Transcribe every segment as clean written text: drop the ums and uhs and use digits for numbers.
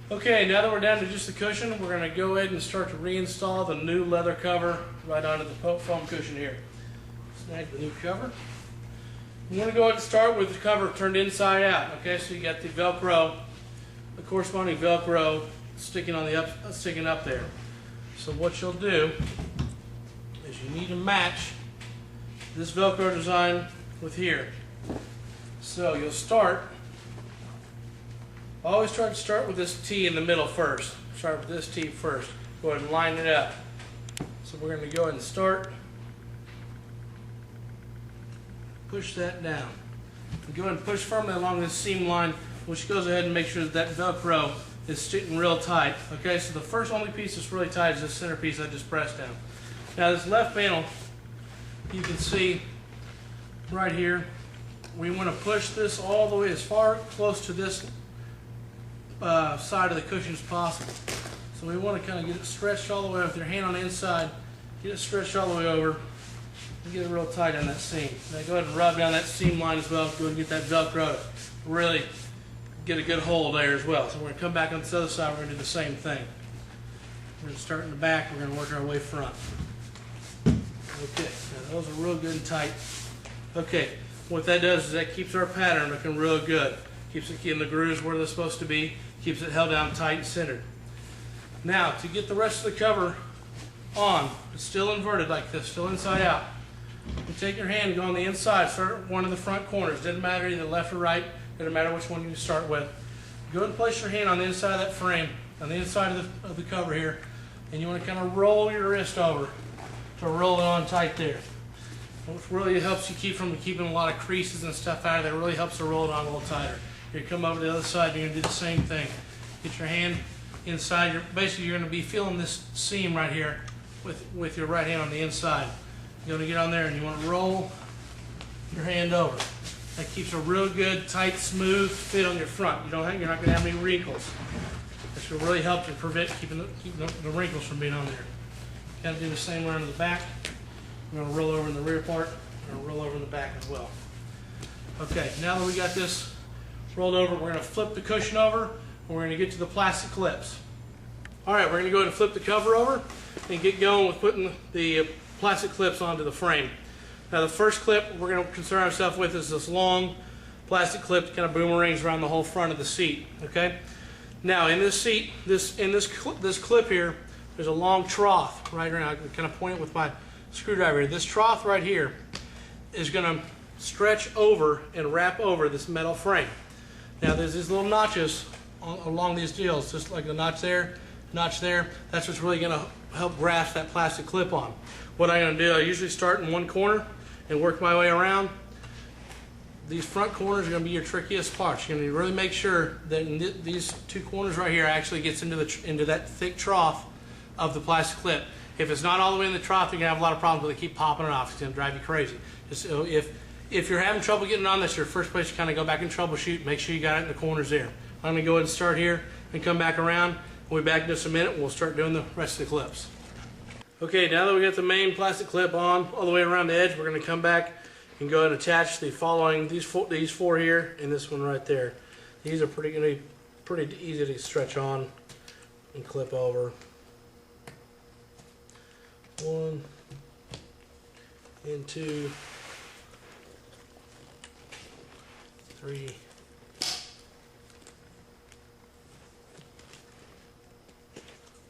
Okay, now that we're down to just the cushion, we're going to go ahead and start to reinstall the new leather cover right onto the foam cushion here. Snag the new cover. You want to go ahead and start with the cover turned inside out. Okay, so you got the Velcro, the corresponding Velcro sticking up there. So what you'll do is you need to match this Velcro design with here. So you'll always try to start with this T in the middle first. Start with this T first. Go ahead and line it up. So we're going to go ahead and start. Push that down. And go ahead and push firmly along this seam line, which goes ahead and make sure that Velcro is sticking real tight. Okay, so the only piece that's really tight is this center piece I just pressed down. Now this left panel, you can see right here, we want to push this all the way as far close to this side of the cushion as possible. So we want to kind of get it stretched all the way with your hand on the inside, get it stretched all the way over, and get it real tight on that seam. Now go ahead and rub down that seam line as well. Go ahead and get that Velcro to really get a good hold there as well. So we're going to come back on this other side, we're going to do the same thing. We're going to start in the back, we're going to work our way front. Okay, now those are real good and tight. Okay, what that does is that keeps our pattern looking real good. Keeps it in the grooves where they're supposed to be, keeps it held down tight and centered. Now, to get the rest of the cover on, it's still inverted like this, still inside out. You take your hand, go on the inside, start at one of the front corners. Doesn't matter either left or right, doesn't matter which one you start with. Go ahead and place your hand on the inside of that frame, on the inside of the cover here, and you want to kind of roll your wrist over to roll it on tight there. Which really helps you keeping a lot of creases and stuff out of there. It really helps to roll it on a little tighter. You come over to the other side, you're going to do the same thing. Get your hand inside. Basically, you're going to be feeling this seam right here with your right hand on the inside. You're going to get on there and you want to roll your hand over. That keeps a real good, tight, smooth fit on your front. You're not going to have any wrinkles. This will really help to prevent keeping the wrinkles from being on there. Kind of do the same around to the back. We're going to roll over in the rear part. We're going to roll over in the back as well. Okay, now that we got this rolled over, we're going to flip the cushion over, and we're going to get to the plastic clips. Alright, we're going to go ahead and flip the cover over and get going with putting the plastic clips onto the frame. Now the first clip we're going to concern ourselves with is this long plastic clip that kind of boomerangs around the whole front of the seat. Okay. Now in this seat, this clip here, there's a long trough right around. I can kind of point it with my screwdriver. This trough right here is going to stretch over and wrap over this metal frame. Now there's these little notches along these deals, just like the notch there. That's what's really going to help grasp that plastic clip on. What I'm going to do, I usually start in one corner and work my way around. These front corners are going to be your trickiest parts. You're going to really make sure that these two corners right here actually gets into that thick trough of the plastic clip. If it's not all the way in the trough, you're going to have a lot of problems with it. Keep popping it off. It's going to drive you crazy. So if you're having trouble getting on, that's your first place to kind of go back and troubleshoot. Make sure you got it in the corners there. I'm going to go ahead and start here and come back around. We'll be back in just a minute. We'll start doing the rest of the clips. Okay, now that we got the main plastic clip on all the way around the edge, we're going to come back and go ahead and attach the following, these four here and this one right there. These are going to be pretty easy to stretch on and clip over. 1 and 2, 3,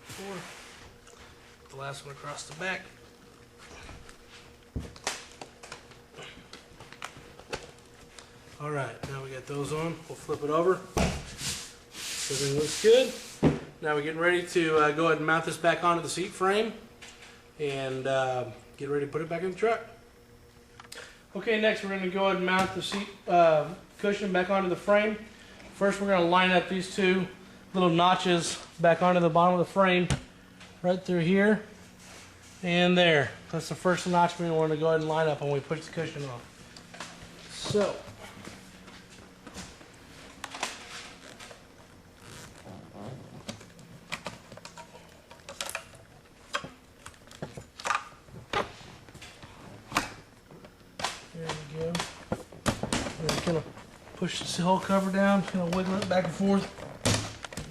4. The last one across the back. All right, now we got those on. We'll flip it over. Everything looks good. Now we're getting ready to go ahead and mount this back onto the seat frame and get ready to put it back in the truck. Okay, next we're going to go ahead and mount the seat cushion back onto the frame. First we're going to line up these two little notches back onto the bottom of the frame, right through here and there. That's the first notch we want to go ahead and line up when we push the cushion on. So there we go. And kind of push this whole cover down, kind of wiggle it back and forth.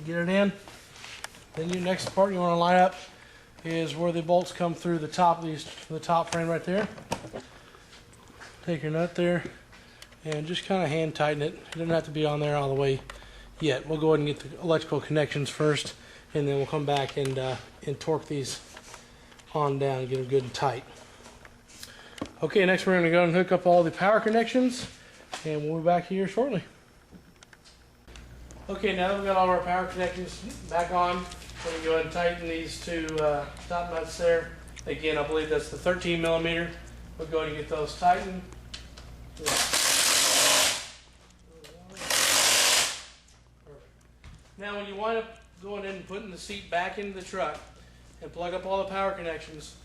get it in. Then your next part you want to line up is where the bolts come through the top of these, the top frame right there. Take your nut there and just kind of hand tighten it. It doesn't have to be on there all the way yet. We'll go ahead and get the electrical connections first, and then we'll come back and torque these on down and get them good and tight. Okay, next we're going to go and hook up all the power connections, and we'll be back here shortly. Okay, now that we've got all our power connections back on, we're going to go ahead and tighten these two top nuts there. Again, I believe that's the 13 millimeter. We'll go ahead and get those tightened. Now when you wind up going in and putting the seat back into the truck and plug up all the power connections,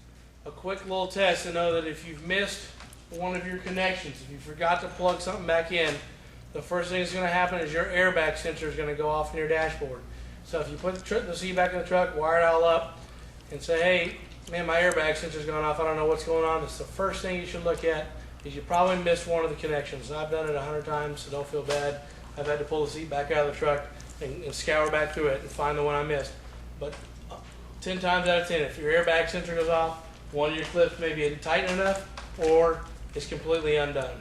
a quick little test to know that if you've missed one of your connections, if you forgot to plug something back in, the first thing that's going to happen is your airbag sensor is going to go off in your dashboard. So if you put the seat back in the truck, wire it all up, and say, hey, man, my airbag sensor's gone off, I don't know what's going on, that's the first thing you should look at, is you probably missed one of the connections. I've done it 100 times, so don't feel bad. I've had to pull the seat back out of the truck and scour back through it and find the one I missed. But 10 times out of 10, if your airbag sensor goes off, one of your clips maybe isn't tight enough or it's completely undone.